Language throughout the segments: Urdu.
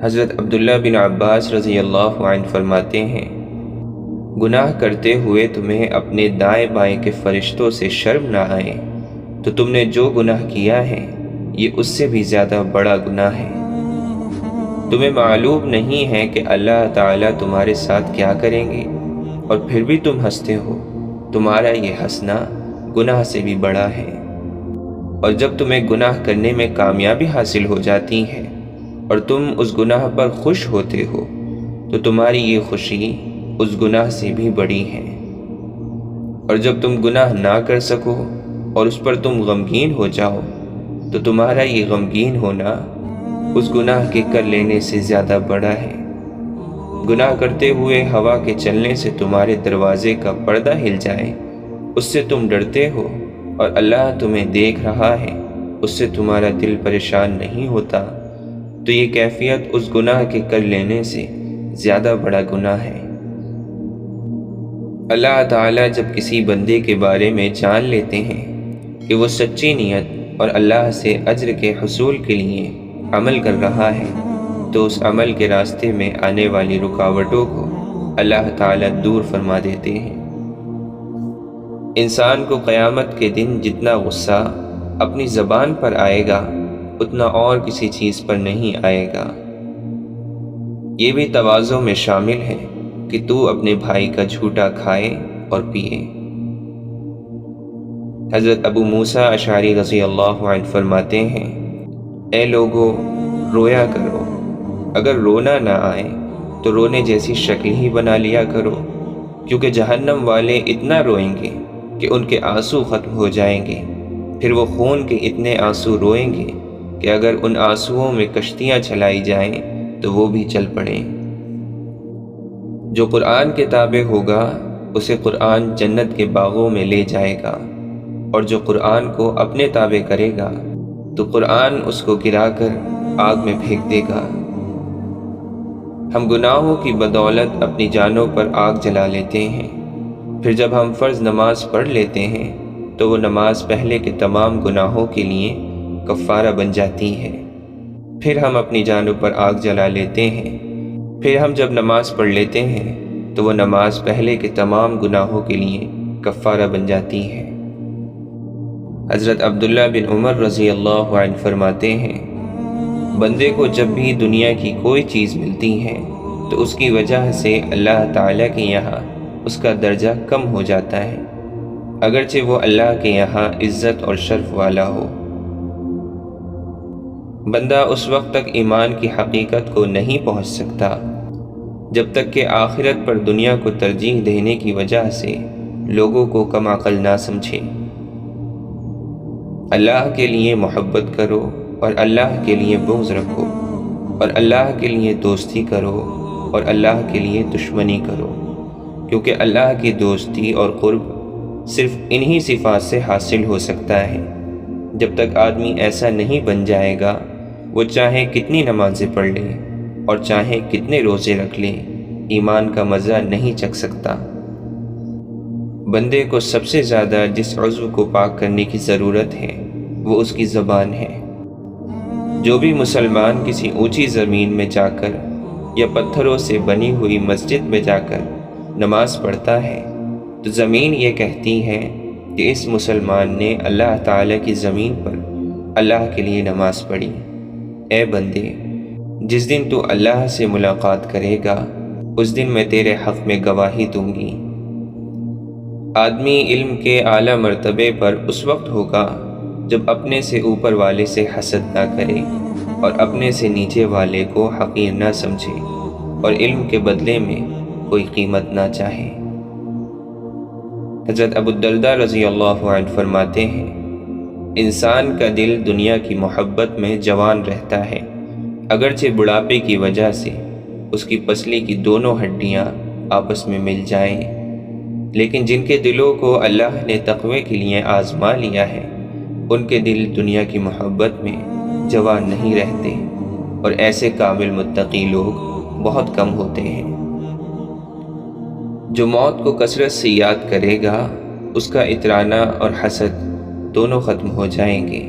حضرت عبداللہ بن عباس رضی اللہ عنہ فرماتے ہیں، گناہ کرتے ہوئے تمہیں اپنے دائیں بائیں کے فرشتوں سے شرم نہ آئے تو تم نے جو گناہ کیا ہے یہ اس سے بھی زیادہ بڑا گناہ ہے۔ تمہیں معلوم نہیں ہے کہ اللہ تعالیٰ تمہارے ساتھ کیا کریں گے، اور پھر بھی تم ہنستے ہو۔ تمہارا یہ ہنسنا گناہ سے بھی بڑا ہے۔ اور جب تمہیں گناہ کرنے میں کامیابی حاصل ہو جاتی ہے اور تم اس گناہ پر خوش ہوتے ہو تو تمہاری یہ خوشی اس گناہ سے بھی بڑی ہے۔ اور جب تم گناہ نہ کر سکو اور اس پر تم غمگین ہو جاؤ تو تمہارا یہ غمگین ہونا اس گناہ کے کر لینے سے زیادہ بڑا ہے۔ گناہ کرتے ہوئے ہوا کے چلنے سے تمہارے دروازے کا پردہ ہل جائے، اس سے تم ڈرتے ہو، اور اللہ تمہیں دیکھ رہا ہے، اس سے تمہارا دل پریشان نہیں ہوتا، تو یہ کیفیت اس گناہ کے کر لینے سے زیادہ بڑا گناہ ہے۔ اللہ تعالیٰ جب کسی بندے کے بارے میں جان لیتے ہیں کہ وہ سچی نیت اور اللہ سے اجر کے حصول کے لیے عمل کر رہا ہے تو اس عمل کے راستے میں آنے والی رکاوٹوں کو اللہ تعالیٰ دور فرما دیتے ہیں۔ انسان کو قیامت کے دن جتنا غصہ اپنی زبان پر آئے گا اتنا اور کسی چیز پر نہیں آئے گا۔ یہ بھی تواضع میں شامل ہے کہ تو اپنے بھائی کا جھوٹا کھائے اور پیے۔ حضرت ابو موسیٰ اشعری رضی اللہ عنہ فرماتے ہیں، اے لوگو، رویا کرو، اگر رونا نہ آئے تو رونے جیسی شکل ہی بنا لیا کرو، کیونکہ جہنم والے اتنا روئیں گے کہ ان کے آنسو ختم ہو جائیں گے، پھر وہ خون کے اتنے آنسو روئیں گے کہ اگر ان آنسوؤں میں کشتیاں چلائی جائیں تو وہ بھی چل پڑیں۔ جو قرآن کے تابع ہوگا اسے قرآن جنت کے باغوں میں لے جائے گا، اور جو قرآن کو اپنے تابع کرے گا تو قرآن اس کو گرا کر آگ میں پھینک دے گا۔ ہم گناہوں کی بدولت اپنی جانوں پر آگ جلا لیتے ہیں، پھر جب ہم فرض نماز پڑھ لیتے ہیں تو وہ نماز پہلے کے تمام گناہوں کے لیے کفارہ بن جاتی ہے۔ پھر ہم اپنی جانوں پر آگ جلا لیتے ہیں، پھر ہم جب نماز پڑھ لیتے ہیں تو وہ نماز پہلے کے تمام گناہوں کے لیے کفارہ بن جاتی ہے۔ حضرت عبداللہ بن عمر رضی اللہ عنہ فرماتے ہیں، بندے کو جب بھی دنیا کی کوئی چیز ملتی ہے تو اس کی وجہ سے اللہ تعالیٰ کے یہاں اس کا درجہ کم ہو جاتا ہے، اگرچہ وہ اللہ کے یہاں عزت اور شرف والا ہو۔ بندہ اس وقت تک ایمان کی حقیقت کو نہیں پہنچ سکتا جب تک کہ آخرت پر دنیا کو ترجیح دینے کی وجہ سے لوگوں کو کم عقل نہ سمجھے۔ اللہ کے لیے محبت کرو اور اللہ کے لیے بغض رکھو، اور اللہ کے لیے دوستی کرو اور اللہ کے لیے دشمنی کرو، کیونکہ اللہ کی دوستی اور قرب صرف انہی صفات سے حاصل ہو سکتا ہے۔ جب تک آدمی ایسا نہیں بن جائے گا، وہ چاہے کتنی نمازیں پڑھ لے اور چاہے کتنے روزے رکھ لے، ایمان کا مزہ نہیں چکھ سکتا۔ بندے کو سب سے زیادہ جس عضو کو پاک کرنے کی ضرورت ہے وہ اس کی زبان ہے۔ جو بھی مسلمان کسی اونچی زمین میں جا کر یا پتھروں سے بنی ہوئی مسجد میں جا کر نماز پڑھتا ہے تو زمین یہ کہتی ہے کہ اس مسلمان نے اللہ تعالیٰ کی زمین پر اللہ کے لیے نماز پڑھی۔ اے بندے، جس دن تو اللہ سے ملاقات کرے گا اس دن میں تیرے حق میں گواہی دوں گی۔ آدمی علم کے اعلیٰ مرتبے پر اس وقت ہوگا جب اپنے سے اوپر والے سے حسد نہ کرے اور اپنے سے نیچے والے کو حقیر نہ سمجھے اور علم کے بدلے میں کوئی قیمت نہ چاہے۔ حضرت ابو الدرداء رضی اللہ عنہ فرماتے ہیں، انسان کا دل دنیا کی محبت میں جوان رہتا ہے، اگرچہ بڑھاپے کی وجہ سے اس کی پسلی کی دونوں ہڈیاں آپس میں مل جائیں، لیکن جن کے دلوں کو اللہ نے تقوی کے لیے آزما لیا ہے ان کے دل دنیا کی محبت میں جوان نہیں رہتے، اور ایسے کامل متقی لوگ بہت کم ہوتے ہیں۔ جو موت کو کثرت سے یاد کرے گا اس کا اترانا اور حسد دونوں ختم ہو جائیں گے۔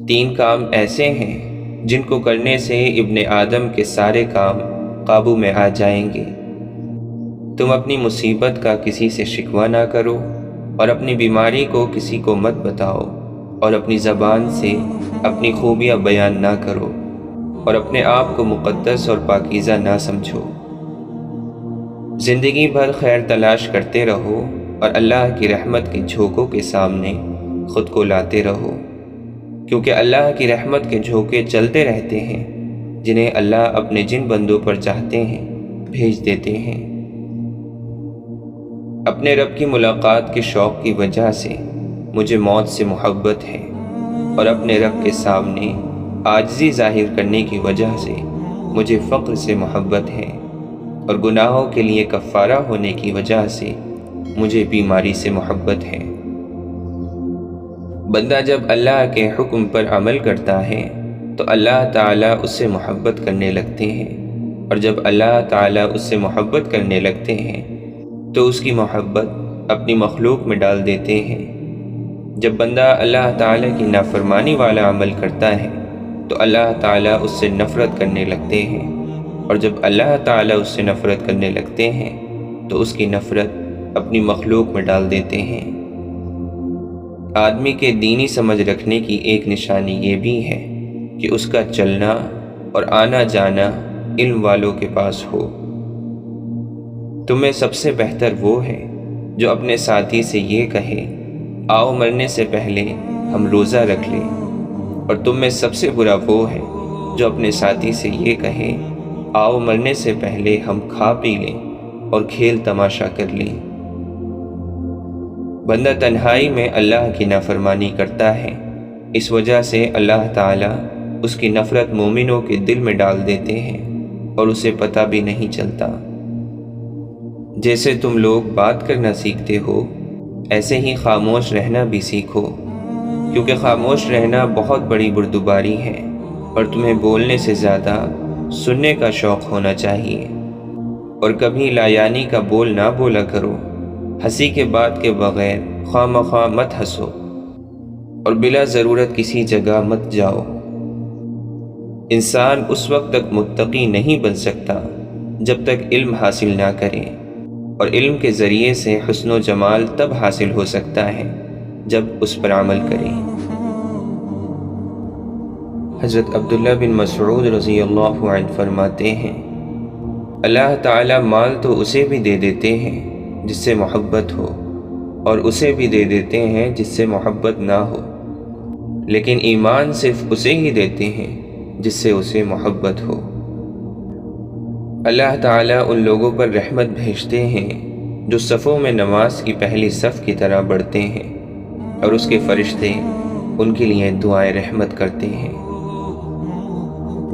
3 کام ایسے ہیں جن کو کرنے سے ابن آدم کے سارے کام قابو میں آ جائیں گے۔ تم اپنی مصیبت کا کسی سے شکوہ نہ کرو اور اپنی بیماری کو کسی کو مت بتاؤ، اور اپنی زبان سے اپنی خوبیاں بیان نہ کرو، اور اپنے آپ کو مقدس اور پاکیزہ نہ سمجھو۔ زندگی بھر خیر تلاش کرتے رہو اور اللہ کی رحمت کے جھونکوں کے سامنے خود کو لاتے رہو، کیونکہ اللہ کی رحمت کے جھونکے چلتے رہتے ہیں، جنہیں اللہ اپنے جن بندوں پر چاہتے ہیں بھیج دیتے ہیں۔ اپنے رب کی ملاقات کے شوق کی وجہ سے مجھے موت سے محبت ہے، اور اپنے رب کے سامنے عاجزی ظاہر کرنے کی وجہ سے مجھے فقر سے محبت ہے، اور گناہوں کے لیے کفارہ ہونے کی وجہ سے مجھے بیماری سے محبت ہے۔ بندہ جب اللہ کے حکم پر عمل کرتا ہے تو اللہ تعالیٰ اس سے محبت کرنے لگتے ہیں، اور جب اللہ تعالیٰ اس سے محبت کرنے لگتے ہیں تو اس کی محبت اپنی مخلوق میں ڈال دیتے ہیں۔ جب بندہ اللہ تعالیٰ کی نافرمانی والا عمل کرتا ہے تو اللہ تعالیٰ اس سے نفرت کرنے لگتے ہیں، اور جب اللہ تعالیٰ اس سے نفرت کرنے لگتے ہیں تو اس کی نفرت اپنی مخلوق میں ڈال دیتے ہیں۔ آدمی کے دینی سمجھ رکھنے کی ایک نشانی یہ بھی ہے کہ اس کا چلنا اور آنا جانا علم والوں کے پاس ہو۔ تمہیں سب سے بہتر وہ ہے جو اپنے ساتھی سے یہ کہے، آؤ مرنے سے پہلے ہم روزہ رکھ لیں، اور تم میں سب سے برا وہ ہے جو اپنے ساتھی سے یہ کہے، آؤ مرنے سے پہلے ہم کھا پی لیں اور کھیل تماشا کر لیں۔ بندہ تنہائی میں اللہ کی نافرمانی کرتا ہے، اس وجہ سے اللہ تعالیٰ اس کی نفرت مومنوں کے دل میں ڈال دیتے ہیں اور اسے پتہ بھی نہیں چلتا۔ جیسے تم لوگ بات کرنا سیکھتے ہو، ایسے ہی خاموش رہنا بھی سیکھو، کیونکہ خاموش رہنا بہت بڑی بردباری ہے، اور تمہیں بولنے سے زیادہ سننے کا شوق ہونا چاہیے۔ اور کبھی لایانی کا بول نہ بولا کرو، ہنسی کے بات کے بغیر خواہ مخواہ مت ہنسو، اور بلا ضرورت کسی جگہ مت جاؤ۔ انسان اس وقت تک متقی نہیں بن سکتا جب تک علم حاصل نہ کرے، اور علم کے ذریعے سے حسن و جمال تب حاصل ہو سکتا ہے جب اس پر عمل کرے۔ حضرت عبداللہ بن مسعود رضی اللہ عنہ فرماتے ہیں، اللہ تعالیٰ مال تو اسے بھی دے دیتے ہیں جس سے محبت ہو، اور اسے بھی دے دیتے ہیں جس سے محبت نہ ہو، لیکن ایمان صرف اسے ہی دیتے ہیں جس سے اسے محبت ہو۔ اللہ تعالیٰ ان لوگوں پر رحمت بھیجتے ہیں جو صفوں میں نماز کی پہلی صف کی طرح بڑھتے ہیں، اور اس کے فرشتے ان کے لیے دعائیں رحمت کرتے ہیں۔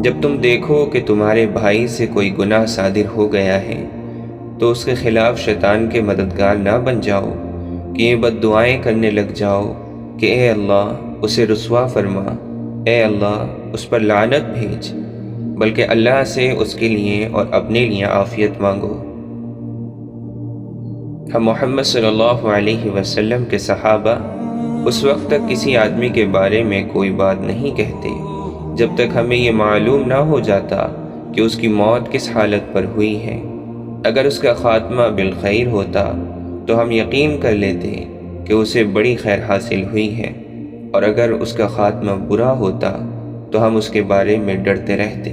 جب تم دیکھو کہ تمہارے بھائی سے کوئی گناہ صادر ہو گیا ہے تو اس کے خلاف شیطان کے مددگار نہ بن جاؤ کہ یہ بد دعائیں کرنے لگ جاؤ کہ اے اللہ اسے رسوا فرما، اے اللہ اس پر لعنت بھیج، بلکہ اللہ سے اس کے لیے اور اپنے لیے عافیت مانگو۔ ہم محمد صلی اللہ علیہ وسلم کے صحابہ اس وقت تک کسی آدمی کے بارے میں کوئی بات نہیں کہتے جب تک ہمیں یہ معلوم نہ ہو جاتا کہ اس کی موت کس حالت پر ہوئی ہے۔ اگر اس کا خاتمہ بالخیر ہوتا تو ہم یقین کر لیتے کہ اسے بڑی خیر حاصل ہوئی ہے، اور اگر اس کا خاتمہ برا ہوتا تو ہم اس کے بارے میں ڈرتے رہتے۔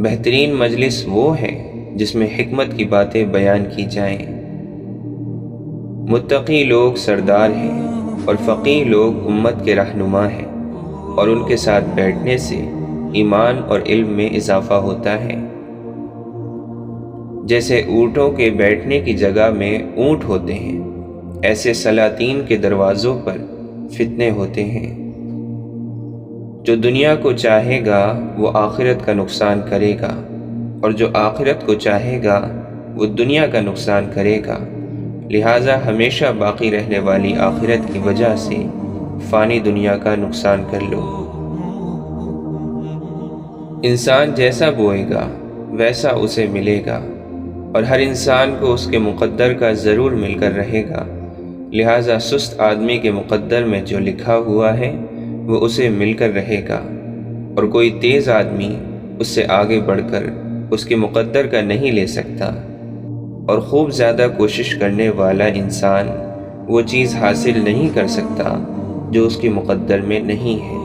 بہترین مجلس وہ ہے جس میں حکمت کی باتیں بیان کی جائیں۔ متقی لوگ سردار ہیں اور فقیہ لوگ امت کے رہنما ہیں، اور ان کے ساتھ بیٹھنے سے ایمان اور علم میں اضافہ ہوتا ہے۔ جیسے اونٹوں کے بیٹھنے کی جگہ میں اونٹ ہوتے ہیں، ایسے سلاطین کے دروازوں پر فتنے ہوتے ہیں۔ جو دنیا کو چاہے گا وہ آخرت کا نقصان کرے گا، اور جو آخرت کو چاہے گا وہ دنیا کا نقصان کرے گا، لہٰذا ہمیشہ باقی رہنے والی آخرت کی وجہ سے فانی دنیا کا نقصان کر لو۔ انسان جیسا بوئے گا ویسا اسے ملے گا، اور ہر انسان کو اس کے مقدر کا ضرور مل کر رہے گا، لہٰذا سست آدمی کے مقدر میں جو لکھا ہوا ہے وہ اسے مل کر رہے گا، اور کوئی تیز آدمی اس سے آگے بڑھ کر اس کے مقدر کا نہیں لے سکتا، اور خوب زیادہ کوشش کرنے والا انسان وہ چیز حاصل نہیں کر سکتا جو اس کے مقدر میں نہیں ہے۔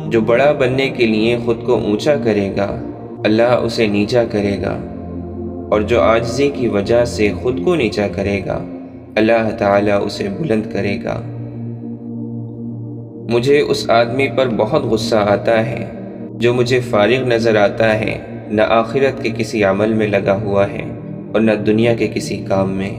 جو بڑا بننے کے لیے خود کو اونچا کرے گا، اللہ اسے نیچا کرے گا، اور جو عاجزی کی وجہ سے خود کو نیچا کرے گا، اللہ تعالیٰ اسے بلند کرے گا۔ مجھے اس آدمی پر بہت غصہ آتا ہے جو مجھے فارغ نظر آتا ہے، نہ آخرت کے کسی عمل میں لگا ہوا ہے اور نہ دنیا کے کسی کام میں۔